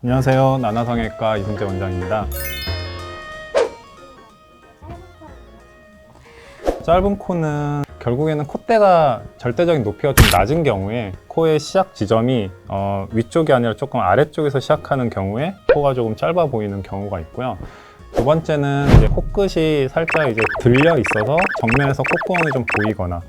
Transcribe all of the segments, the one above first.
안녕하세요. 나나성형외과 이승재 원장입니다. 짧은 코는 결국에는 콧대가 절대적인 높이가 좀 낮은 경우에 코의 시작 지점이 위쪽이 아니라 조금 아래쪽에서 시작하는 경우에 코가 조금 짧아 보이는 경우가 있고요. 두 번째는 이제 코끝이 살짝 이제 들려 있어서 정면에서 콧구멍이 좀 보이거나,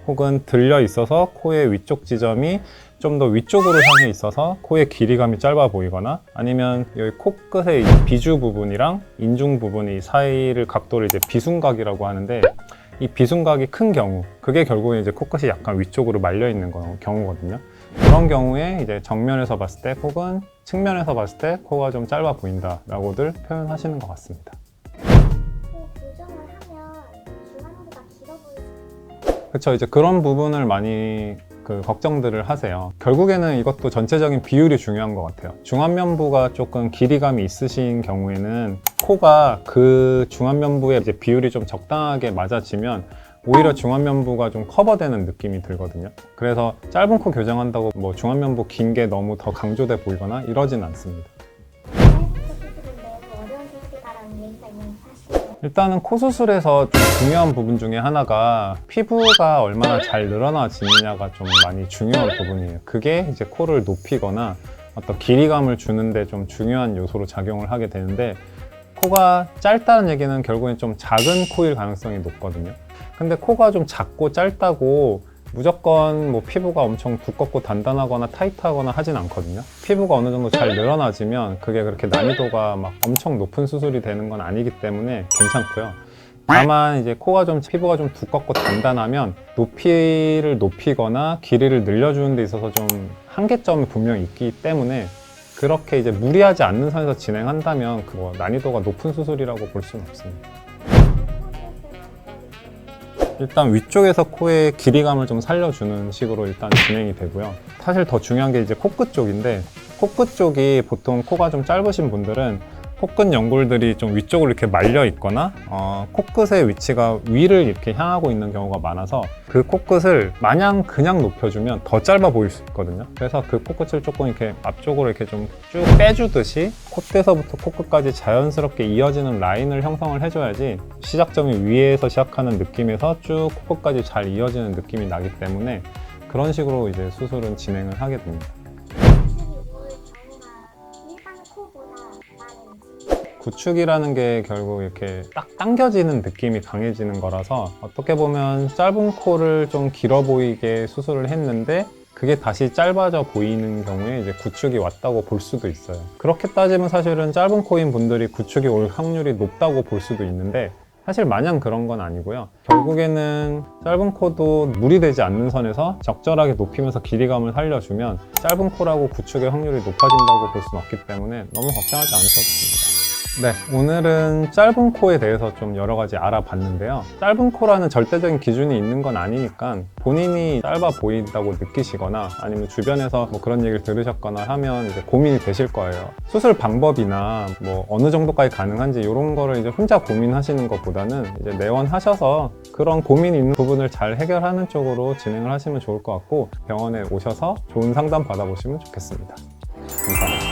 혹은 들려 있어서 코의 위쪽 지점이 좀 더 위쪽으로 향해 있어서 코의 길이감이 짧아 보이거나, 아니면 여기 코끝의 비주 부분이랑 인중 부분이 사이를 각도를 이제 비순각이라고 하는데, 이 비순각이 큰 경우, 그게 결국에 이제 코끝이 약간 위쪽으로 말려 있는 경우거든요. 그런 경우에 이제 정면에서 봤을 때 혹은 측면에서 봤을 때 코가 좀 짧아 보인다라고들 표현하시는 것 같습니다. 교정을 하면 중안부가 길어 보이죠? 그렇죠. 이제 그런 부분을 많이 걱정들을 하세요. 결국에는 이것도 전체적인 비율이 중요한 것 같아요. 중안면부가 조금 길이감이 있으신 경우에는 코가 그 중안면부의 이제 비율이 좀 적당하게 맞아지면 오히려 중안면부가 좀 커버되는 느낌이 들거든요. 그래서 짧은 코 교정한다고 뭐 중안면부 긴 게 너무 더 강조돼 보이거나 이러진 않습니다. 어려운 수술이다라는 얘기가 있는 사실이에요. 일단은 코 수술에서 좀 중요한 부분 중에 하나가 피부가 얼마나 잘 늘어나지느냐가 좀 많이 중요한 부분이에요. 그게 이제 코를 높이거나 어떤 길이감을 주는데 좀 중요한 요소로 작용을 하게 되는데, 코가 짧다는 얘기는 결국엔 좀 작은 코일 가능성이 높거든요. 근데 코가 좀 작고 짧다고 무조건 뭐 피부가 엄청 두껍고 단단하거나 타이트하거나 하진 않거든요. 피부가 어느 정도 잘 늘어나지면 그게 그렇게 난이도가 막 엄청 높은 수술이 되는 건 아니기 때문에 괜찮고요. 다만 이제 코가 좀 피부가 좀 두껍고 단단하면 높이를 높이거나 길이를 늘려주는 데 있어서 좀 한계점이 분명히 있기 때문에, 그렇게 이제 무리하지 않는 선에서 진행한다면 그거 난이도가 높은 수술이라고 볼 수는 없습니다. 일단 위쪽에서 코의 길이감을 좀 살려주는 식으로 일단 진행이 되고요. 사실 더 중요한 게 이제 코끝 쪽인데, 코끝 쪽이 보통 코가 좀 짧으신 분들은 코끝 연골들이 좀 위쪽으로 이렇게 말려 있거나 코끝의 위치가 위를 이렇게 향하고 있는 경우가 많아서 그 코끝을 마냥 그냥 높여주면 더 짧아 보일 수 있거든요. 그래서 그 코끝을 조금 이렇게 앞쪽으로 이렇게 좀 쭉 빼주듯이 콧대서부터 코끝까지 자연스럽게 이어지는 라인을 형성을 해줘야지 시작점이 위에서 시작하는 느낌에서 쭉 코끝까지 잘 이어지는 느낌이 나기 때문에 그런 식으로 이제 수술은 진행을 하게 됩니다. 구축이라는 게 결국 이렇게 딱 당겨지는 느낌이 강해지는 거라서, 어떻게 보면 짧은 코를 좀 길어 보이게 수술을 했는데 그게 다시 짧아져 보이는 경우에 이제 구축이 왔다고 볼 수도 있어요. 그렇게 따지면 사실은 짧은 코인 분들이 구축이 올 확률이 높다고 볼 수도 있는데, 사실 마냥 그런 건 아니고요. 결국에는 짧은 코도 무리되지 않는 선에서 적절하게 높이면서 길이감을 살려주면 짧은 코라고 구축의 확률이 높아진다고 볼 수는 없기 때문에 너무 걱정하지 않으셔도 됩니다. 네, 오늘은 짧은 코에 대해서 좀 여러 가지 알아봤는데요. 짧은 코라는 절대적인 기준이 있는 건 아니니까 본인이 짧아 보인다고 느끼시거나 아니면 주변에서 뭐 그런 얘기를 들으셨거나 하면 이제 고민이 되실 거예요. 수술 방법이나 뭐 어느 정도까지 가능한지 이런 거를 이제 혼자 고민하시는 것보다는 이제 내원하셔서 그런 고민이 있는 부분을 잘 해결하는 쪽으로 진행을 하시면 좋을 것 같고, 병원에 오셔서 좋은 상담 받아보시면 좋겠습니다. 감사합니다.